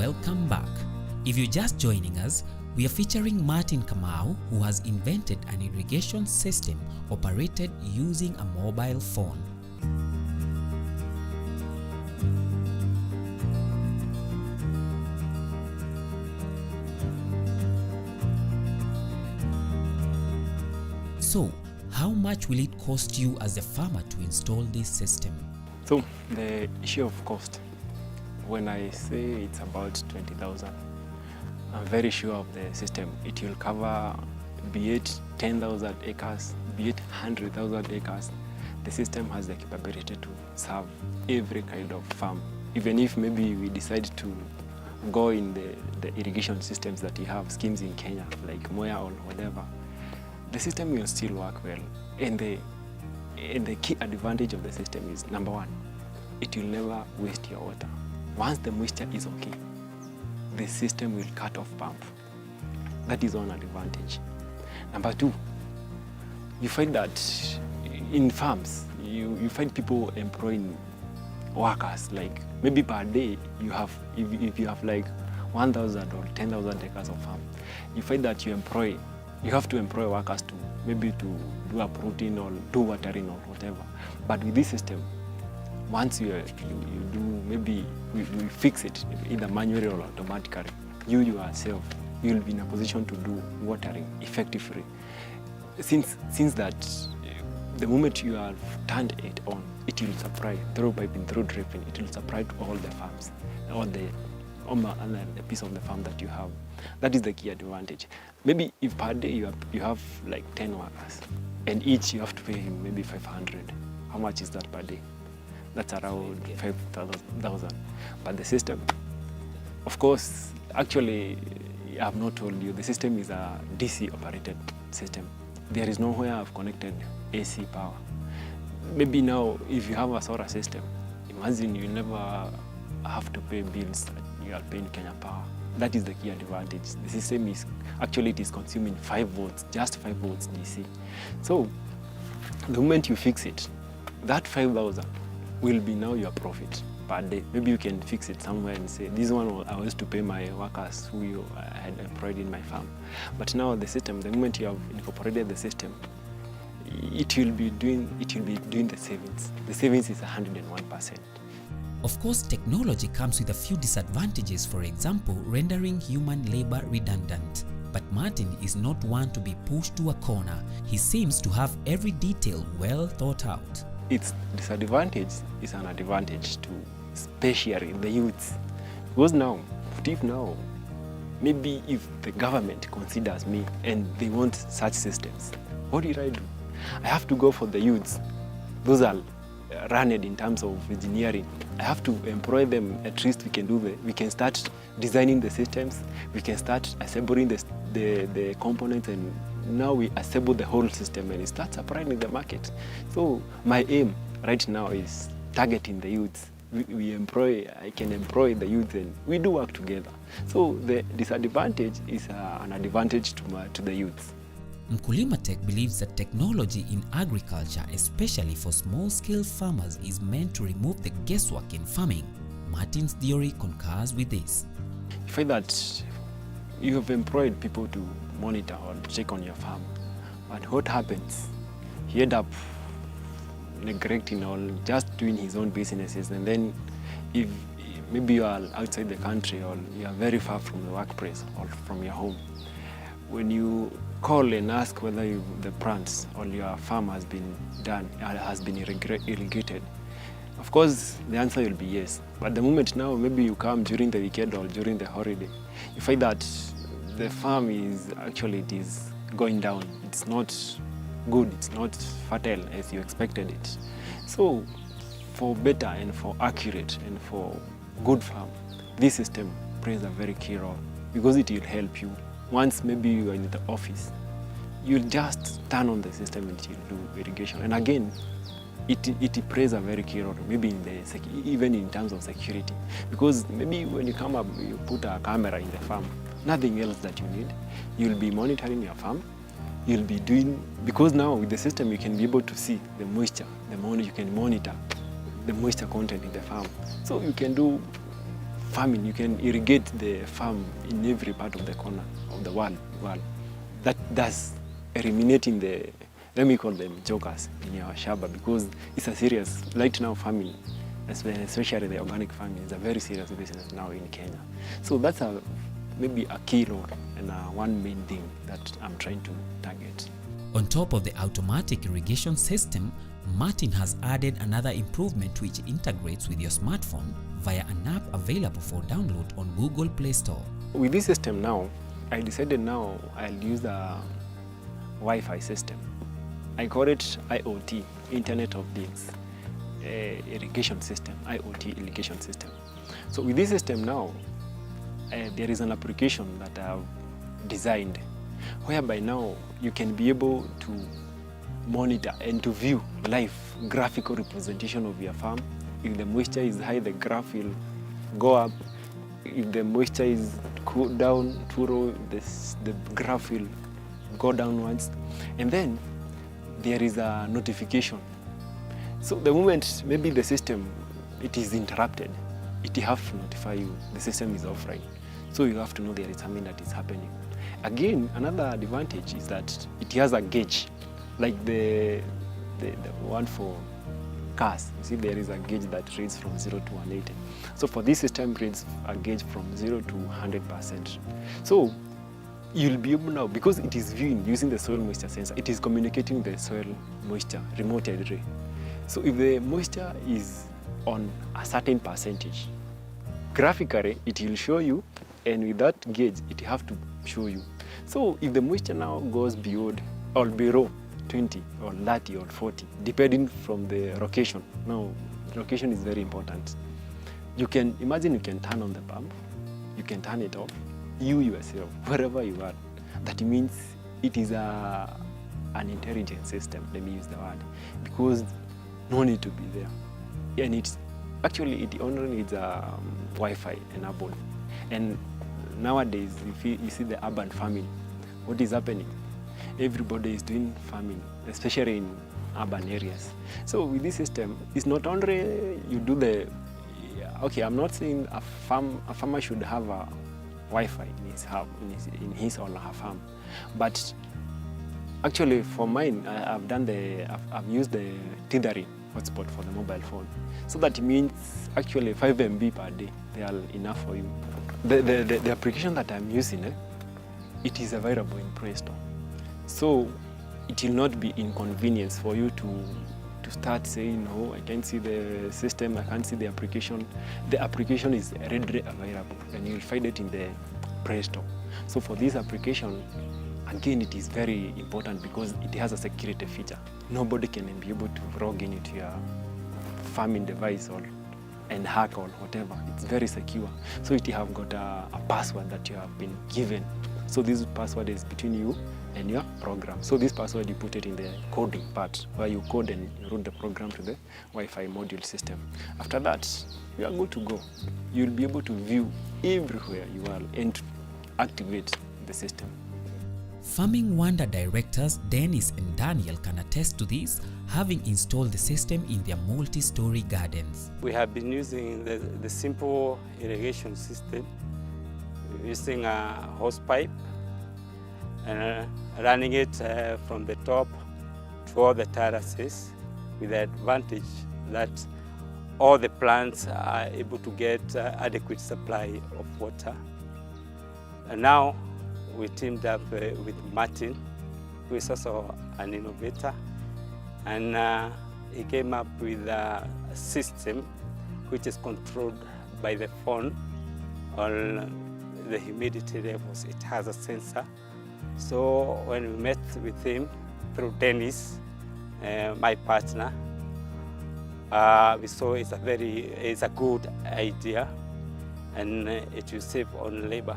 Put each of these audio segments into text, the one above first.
welcome back. If you're just joining us, we are featuring Martin Kamau, who has invented an irrigation system operated using a mobile phone. So, how much will it cost you as a farmer to install this system? So, the issue of cost, when I say it's about 20,000, I'm very sure of the system. It will cover, be it 10,000 acres, be it 100,000 acres. The system has the capability to serve every kind of farm. Even if maybe we decide to go in the irrigation systems that we have, schemes in Kenya, like Moya or whatever, the system will still work well. And the key advantage of the system is, number one, it will never waste your water. Once the moisture is okay, the system will cut off pump. That is one advantage. Number two, you find that in farms, you find people employing workers, like maybe per day you have, if you have like 1,000 or 10,000 acres of farm, you find that you have to employ workers to maybe to do uprooting or do watering or whatever. But with this system, once you do, maybe we fix it either manually or automatically, you yourself, you'll be in a position to do watering effectively. Since that, the moment you have turned it on, it will supply through piping, through dripping, it will supply to all the farms, all the piece of the farm that you have. That is the key advantage. Maybe if per day you have like 10 workers, and each you have to pay him maybe 500. How much is that per day? That's around 5,000. But the system, of course, actually, I have not told you, the system is a DC operated system. There is nowhere I've connected AC power. Maybe now, if you have a solar system, imagine you never have to pay bills that you are paying Kenya Power. That is the key advantage. The system is, actually it is consuming 5 volts, just 5 volts DC. So, the moment you fix it, that 5,000 will be now your profit per day. Maybe you can fix it somewhere and say, this one I was to pay my workers who I had employed in my farm. But now the system, the moment you have incorporated the system, it will be doing the savings. The savings is 101%. Of course, technology comes with a few disadvantages, for example, rendering human labor redundant. But Martin is not one to be pushed to a corner. He seems to have every detail well thought out. Its disadvantage is an advantage to especially the youths. Because now, maybe if the government considers me and they want such systems, what do? I have to go for the youths. Those are run it in terms of engineering. I have to employ them. At least we can start designing the systems, we can start assembling the components, and now we assemble the whole system and it starts supplying in the market. So my aim right now is targeting the youths. I can employ the youth and we do work together. So the disadvantage is an advantage to the youths. Mkulima Tech believes that technology in agriculture, especially for small-scale farmers, is meant to remove the guesswork in farming. Martin's theory concurs with this. You find that you have employed people to monitor or check on your farm, but what happens? He ends up neglecting or just doing his own businesses, and then if maybe you are outside the country or you are very far from the workplace or from your home, when you call and ask whether the plants or your farm has been irrigated, of course the answer will be yes. But the moment now, maybe you come during the weekend or during the holiday, you find that the farm is going down. It's not good, it's not fertile as you expected it. So for better and for accurate and for good farm, this system plays a very key role because it will help you. Once maybe you are in the office, you'll just turn on the system and you'll do irrigation. And again, it plays a very key role, maybe even in terms of security. Because maybe when you come up, you put a camera in the farm, nothing else that you need. You'll be monitoring your farm. You'll be doing, because now with the system you can be able to see the moisture, you can monitor the moisture content in the farm. So you can do farming. You can irrigate the farm in every part of the corner of the world. That's eliminating the, let me call them jokers in your shamba, because it's a serious, right now farming, especially the organic farming, is a very serious business now in Kenya. So that's maybe a key role and one main thing that I'm trying to target. On top of the automatic irrigation system, Martin has added another improvement which integrates with your smartphone via an app available for download on Google Play Store. With this system now, I decided now I'll use the Wi-Fi system. I call it IoT, Internet of Things, irrigation system, IoT irrigation system. So with this system now, there is an application that I've designed whereby now you can be able to monitor and to view live graphical representation of your farm. If the moisture is high, the graph will go up. If the moisture is cooled down too low, the graph will go downwards. And then there is a notification. So the moment maybe the system, it is interrupted, it has to notify you the system is offline. So you have to know there is something that is happening. Again, another advantage is that it has a gauge, like the one for cars. You see there is a gauge that reads from 0 to 180. So for this system, reads a gauge from 0 to 100%. So you'll be able now, because it is viewing using the soil moisture sensor, it is communicating the soil moisture remote array. So if the moisture is on a certain percentage, graphically it will show you, and with that gauge it have to show you. So if the moisture now goes beyond or below 20 or 30 or 40, depending from the location. Now, location is very important. You can imagine, you can turn on the pump, you can turn it off, you yourself, wherever you are. That means it is an intelligent system, let me use the word, because no need to be there. And it's actually, it only needs Wi-Fi enabled. And nowadays, if you see the urban farming, what is happening? Everybody is doing farming, especially in urban areas. So with this system, it's not only you do the, okay, I'm not saying a farmer should have a Wi-Fi in his or her farm, but actually for mine, I've used the tethering hotspot for the mobile phone. So that means actually 5 MB per day, they are enough for you. The application that I'm using, it is available in Play Store. So it will not be inconvenience for you to start saying, no, I can't see the system, I can't see the application. The application is readily available and you'll find it in the Play Store. So for this application, again, it is very important because it has a security feature. Nobody can be able to log into your farming device and hack or whatever. It's very secure. So it have got a password that you have been given. So this password is between you and your program. So this password, you put it in the coding part where you code and you route the program to the Wi-Fi module system. After that, you are good to go. You'll be able to view everywhere you are and activate the system. Farming Wonder directors Dennis and Daniel can attest to this, having installed the system in their multi-story gardens. We have been using the simple irrigation system, using a hose pipe and running it from the top to all the terraces, with the advantage that all the plants are able to get adequate supply of water. And now we teamed up with Martin, who is also an innovator, and he came up with a system which is controlled by the phone on the humidity levels. It has a sensor. So when we met with him through Dennis, my partner, we saw it's a good idea, and it will save on labor,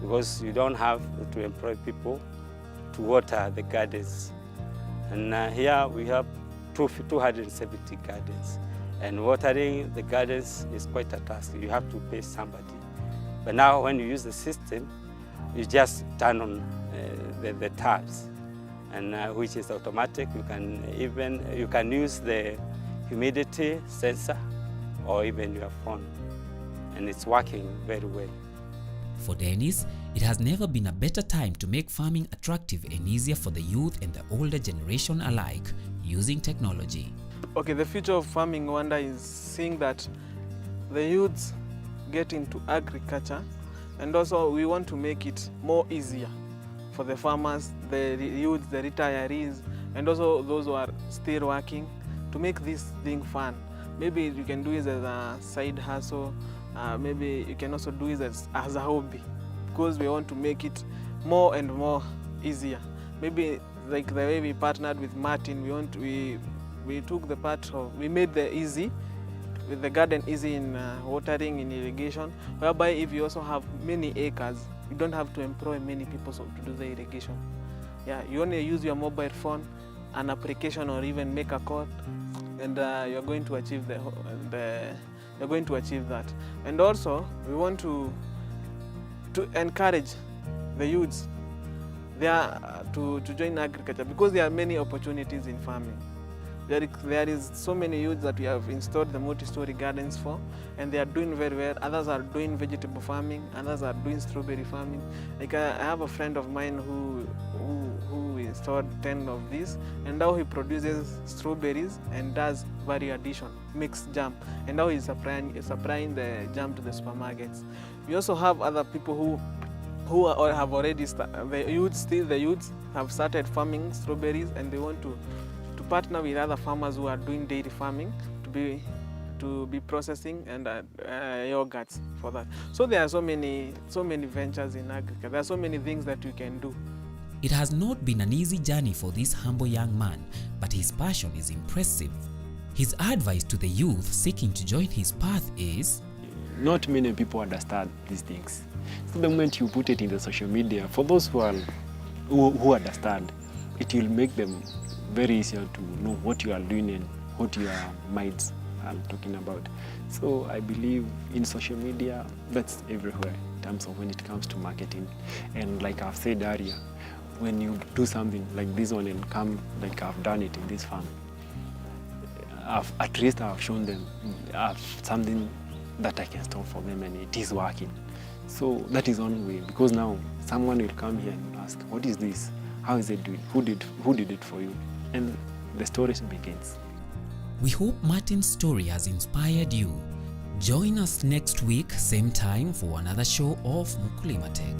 because you don't have to employ people to water the gardens. And here we have 270 gardens. And watering the gardens is quite a task. You have to pay somebody. But now when you use the system, you just turn on the taps, and which is automatic. You can use the humidity sensor or even your phone. and it's working very well. For Dennis, it has never been a better time to make farming attractive and easier for the youth and the older generation alike using technology. Okay, the future of farming Rwanda is seeing that the youths get into agriculture, and also we want to make it more easier for the farmers, the youths, the retirees, and also those who are still working, to make this thing fun. Maybe you can do it as a side hustle, maybe you can also do it as a hobby, because we want to make it more and more easier. Maybe like the way we partnered with Martin, we took the part of, we made the easy, with the garden easy in watering, in irrigation, whereby if you also have many acres, you don't have to employ many people to do the irrigation. Yeah, you only use your mobile phone, an application, or even make a call, and you're going to achieve you're going to achieve that. And also, we want to encourage the youths to join agriculture, because there are many opportunities in farming. There is so many youths that we have installed the multi-story gardens for, and they are doing very well. Others are doing vegetable farming, others are doing strawberry farming. Like I have a friend of mine who installed 10 of these, and now he produces strawberries and does value addition, makes jam, and now he's supplying the jam to the supermarkets. We also have other people who have already started, the youths have started farming strawberries, and they want to partner with other farmers who are doing dairy farming to be processing and yogurts for that. So there are so many ventures in agriculture. There are so many things that you can do. It has not been an easy journey for this humble young man, but his passion is impressive. His advice to the youth seeking to join his path is, not many people understand these things. So the moment you put it in the social media, for those who understand, it will make them very easier to know what you are doing and what your minds are talking about. So I believe in social media, that's everywhere in terms of when it comes to marketing. And like I've said earlier, when you do something like this one and come like I've done it in this farm, at least I've shown them something that I can store for them, and it is working. So that is one way, because now someone will come here and ask, what is this? How is it doing? Who did it for you? And the story begins. We hope Martin's story has inspired you. Join us next week, same time, for another show of Mkulima Tech.